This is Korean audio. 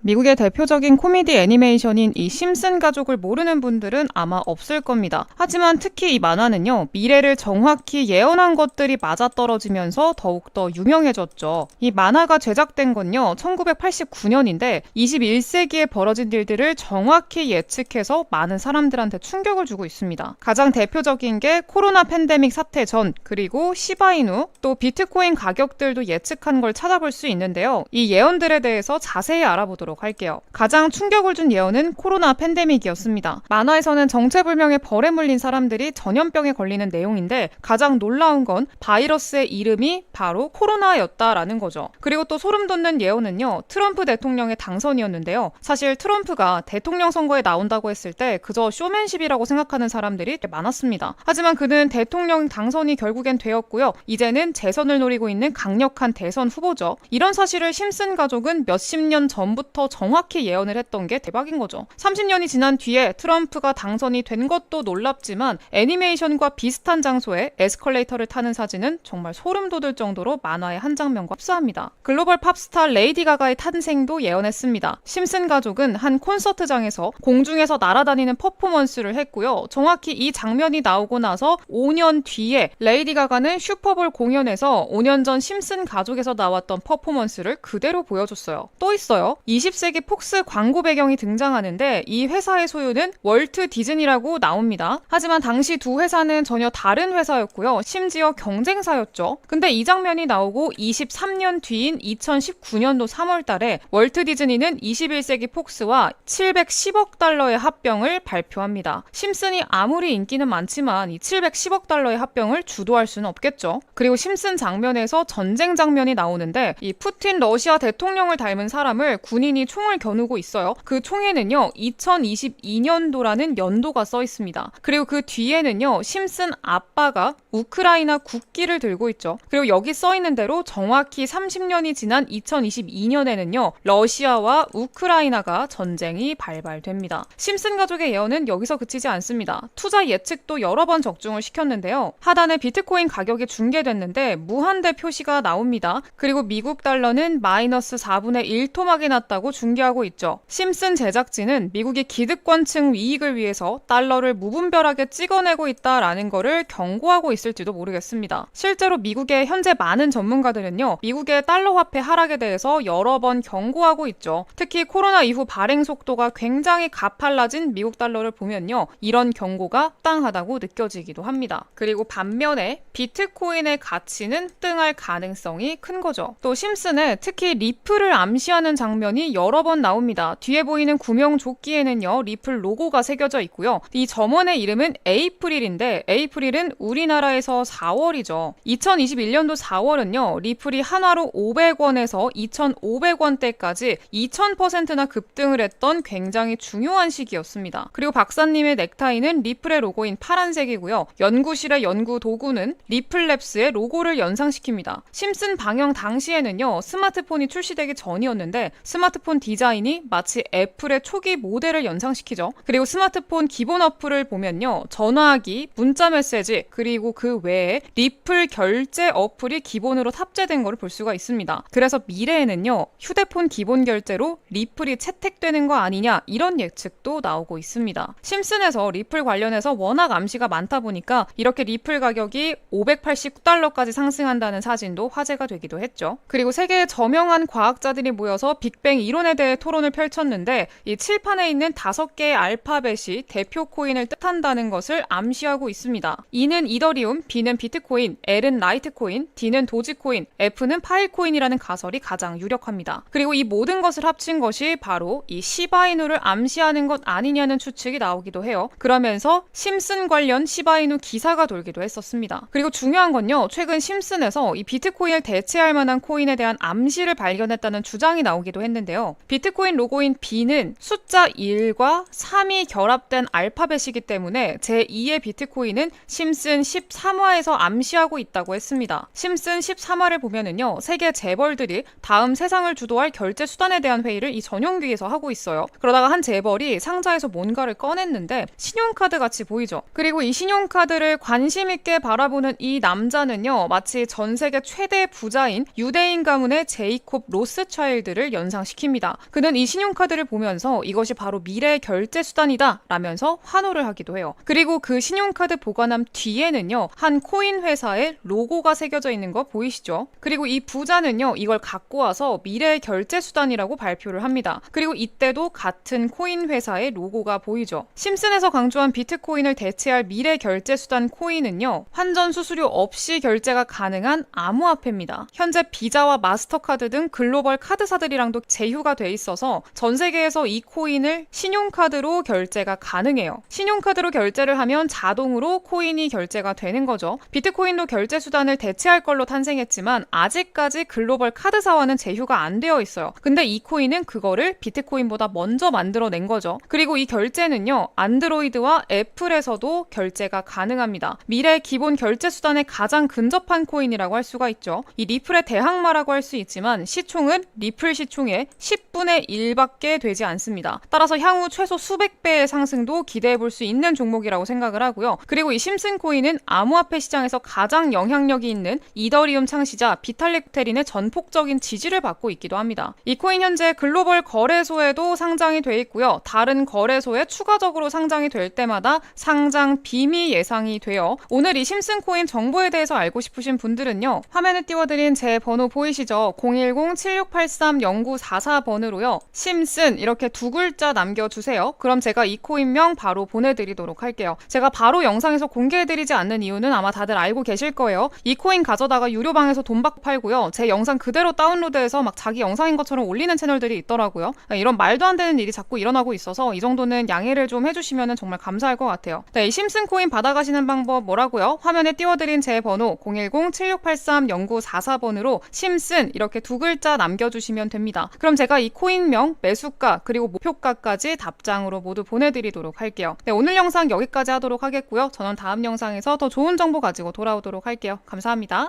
미국의 대표적인 코미디 애니메이션인 이 심슨 가족을 모르는 분들은 아마 없을 겁니다. 하지만 특히 이 만화는요, 미래를 정확히 예언한 것들이 맞아떨어지면서 더욱더 유명해졌죠. 이 만화가 제작된 건요, 1989년인데 21세기에 벌어진 일들을 정확히 예측해서 많은 사람들한테 충격을 주고 있습니다. 가장 대표적인 게 코로나 팬데믹 사태 전, 그리고 시바이누, 또 비트코인 가격들도 예측한 걸 찾아볼 수 있는데요. 이 예언들에 대해서 자세히 알아보도록 할게요. 가장 충격을 준 예언은 코로나 팬데믹이었습니다. 만화에서는 정체불명의 벌에 물린 사람들이 전염병에 걸리는 내용인데 가장 놀라운 건 바이러스의 이름이 바로 코로나였다라는 거죠. 그리고 또 소름 돋는 예언은요, 트럼프 대통령의 당선이었는데요. 사실 트럼프가 대통령 선거에 나온다고 했을 때 그저 쇼맨십이라고 생각하는 사람들이 많았습니다. 하지만 그는 대통령 당선이 결국엔 되었고요. 이제는 재선을 노리고 있는 강력한 대선 후보죠. 이런 사실을 심슨 가족은 몇십 년 전부터 정확히 예언을 했던 게 대박인 거죠. 30년이 지난 뒤에 트럼프가 당선이 된 것도 놀랍지만 애니메이션과 비슷한 장소에 에스컬레이터를 타는 사진은 정말 소름 돋을 정도로 만화의 한 장면과 흡사합니다. 글로벌 팝스타 레이디 가가의 탄생도 예언했습니다. 심슨 가족은 한 콘서트장에서 공중에서 날아다니는 퍼포먼스를 했고요. 정확히 이 장면이 나오고 나서 5년 뒤에 레이디 가가는 슈퍼볼 공연에서 5년 전 심슨 가족에서 나왔던 퍼포먼스를 그대로 보여줬어요. 또 있어요. 20세기 폭스 광고 배경이 등장하는데 이 회사의 소유는 월트 디즈니라고 나옵니다. 하지만 당시 두 회사는 전혀 다른 회사였고요. 심지어 경쟁사였죠. 근데 이 장면이 나오고 23년 뒤인 2019년도 3월 달에 월트 디즈니는 21세기 폭스와 710억 달러의 합병을 발표합니다. 심슨이 아무리 인기는 많지만 이 710억 달러의 합병을 주도할 수는 없겠죠. 그리고 심슨 장면에서 전쟁 장면이 나오는데 이 푸틴 러시아 대통령을 닮은 사람을 군인이 총을 겨누고 있어요. 그 총에는요 2022년도라는 연도가 써 있습니다. 그리고 그 뒤에는요 심슨 아빠가 우크라이나 국기를 들고 있죠. 그리고 여기 써 있는 대로 정확히 30년이 지난 2022년에는요 러시아와 우크라이나가 전쟁이 발발됩니다. 심슨 가족의 예언은 여기서 그치지 않습니다. 투자 예측도 여러 번 적중을 시켰는데요. 하단에 비트코인 가격이 중계됐는데 무한대 표시가 나옵니다. 그리고 미국 달러는 마이너스 4분의 1 토막이 났다고 중계하고 있죠. 심슨 제작진은 미국의 기득권층 이익을 위해서 달러를 무분별하게 찍어내고 있다라는 거를 경고하고 있을지도 모르겠습니다. 실제로 미국의 현재 많은 전문가들은요, 미국의 달러 화폐 하락에 대해서 여러 번 경고하고 있죠. 특히 코로나 이후 발행 속도가 굉장히 가팔라진 미국 달러를 보면요, 이런 경고가 합당하다고 느껴지기도 합니다. 그리고 반면에 비트코인의 가치는 등할 가능성이 큰 거죠. 또 심슨은 특히 리플을 암시하는 장면이 여러 번 나옵니다. 뒤에 보이는 구명조끼에는요 리플 로고가 새겨져 있고요. 이 점원의 이름은 에이프릴인데 에이프릴은 우리나라에서 4월이죠. 2021년도 4월은요 리플이 한화로 500원에서 2,500원대까지 2000%나 급등을 했던 굉장히 중요한 시기였습니다. 그리고 박사님의 넥타이는 리플의 로고인 파란색이고요. 연구실의 연구 도구는 리플랩스의 로고를 연상시킵니다. 심슨 방영 당시에는요 스마트폰이 출시되기 전이었는데 스마트폰 디자인이 마치 애플의 초기 모델을 연상시키죠. 그리고 스마트폰 기본 어플을 보면요 전화하기, 문자 메시지, 그리고 그 외에 리플 결제 어플이 기본으로 탑재된 것을 볼 수가 있습니다. 그래서 미래에는요 휴대폰 기본 결제로 리플이 채택되는 거 아니냐 이런 예측도 나오고 있습니다. 심슨에서 리플 관련해서 워낙 암시가 많다 보니까 이렇게 리플 가격이 589달러까지 상승한다는 사진도 화제가 되기도 했죠. 그리고 세계의 저명한 과학자들이 모여서 빅뱅 이론에 대해 토론을 펼쳤는데 이 칠판에 있는 5개의 알파벳이 대표 코인을 뜻한다는 것을 암시하고 있습니다. E는 이더리움, B는 비트코인, L은 라이트코인, D는 도지코인, F는 파일코인이라는 가설이 가장 유력합니다. 그리고 이 모든 것을 합친 것이 바로 이 시바이누를 암시하는 것 아니냐는 추측이 나오기도 해요. 그러면서 심슨 관련 시바이누 기사가 돌기도 했었습니다. 그리고 중요한 건요, 최근 심슨에서 이 비트코인을 대체할 만한 코인에 대한 암시를 발견했다는 주장이 나오기도 했는데요. 비트코인 로고인 B는 숫자 1과 3이 결합된 알파벳이기 때문에 제2의 비트코인은 심슨 13화에서 암시하고 있다고 했습니다. 심슨 13화를 보면은요, 세계 재벌들이 다음 세상을 주도할 결제 수단에 대한 회의를 이 전용기에서 하고 있어요. 그러다가 한 재벌이 상자에서 뭔가를 꺼냈는데 신용카드 같이 보이죠. 그리고 이 신용카드를 관심 있게 바라보는 이 남자는요, 마치 전 세계 최대 부자인 유대인 가문의 제이콥 로스차일드를 연상시킵니다. 그는 이 신용카드를 보면서 이것이 바로 미래의 결제 수단이다 라면서 환호를 하기도 해요. 그리고 그 신용카드 보관함 뒤에는요, 한 코인 회사의 로고가 새겨져 있는 거 보이시죠? 그리고 이 부자는요, 이걸 갖고 와서 미래의 결제 수단이라고 발표를 합니다. 그리고 이때도 같은 코인 회사의 로고가 보이죠. 심슨에서 강조한 비트코인을 대체할 미래 결제 수단 코인은요, 환전 수수료 없이 결제가 가능한 암호화폐입니다. 현재 비자와 마스터카드 등 글로벌 카드사들이랑도 제휴가 돼 있어서 전 세계에서 이 코인을 신용카드로 결제가 가능해요. 신용카드로 결제를 하면 자동으로 코인이 결제가 되는 거죠. 비트코인도 결제 수단을 대체할 걸로 탄생했지만 아직까지 글로벌 카드사와는 제휴가 안 되어 있어요. 근데 이 코인은 그거를 비트코인보다 먼저 만들어낸 거죠. 그리고 이 결제는요, 안드로이드와 애플에서도 결제가 가능합니다. 미래 기본 결제 수단에 가장 근접한 코인이라고 할 수가 있죠. 이 리플의 대항마라고 할 수 있지만 시총은 리플 시총의 10분의 1밖에 되지 않습니다. 따라서 향후 최소 수백 배의 상승도 기대해 볼 수 있는 종목이라고 생각을 하고요. 그리고 이 심슨 코인은 암호화폐 시장에서 가장 영향력이 있는 이더리움 창시자 비탈릭 부테린의 전폭적인 지지를 받고 있기도 합니다. 이 코인 현재 글로벌 거래소에도 상장이 돼 있고요. 다른 거래소에 추가적으로 상장이 될 때마다 상장 빔이 예상이 돼요. 오늘 이 심슨 코인 정보에 대해서 알고 싶으신 분들은요, 화면에 띄워드린 제 번호 보이시죠? 010-7683-0944번으로요. 심슨 이렇게 두 글자 남겨주세요. 그럼 제가 이 코인명 바로 보내드리도록 할게요. 제가 바로 영상에서 공개해드리지 않는 이유는 아마 다들 알고 계실 거예요. 이 코인 가져다가 유료방에서 돈 받고 팔고요. 제 영상 그대로 다운로드해서 막 자기 영상인 것처럼 올리는 채널들이 있더라고요. 이런 말도 안 되는 일이 자꾸 일어나고 있어서 이 정도는 양해를 좀 해주시면 정말 감사할 것 같아요. 네, 이 심슨 코인 받아가시는 방법 뭐라고요? 화면에 띄워드린 제 번호 010-7683-0944번으로 심슨 이렇게 두 글자 남겨주시면 됩니다. 그럼 제가 이 코인명, 매수가, 그리고 목표가까지 답장으로 모두 보내드리도록 할게요. 네, 오늘 영상 여기까지 하도록 하겠고요. 저는 다음 영상에서 더 좋은 정보 가지고 돌아오도록 할게요. 감사합니다.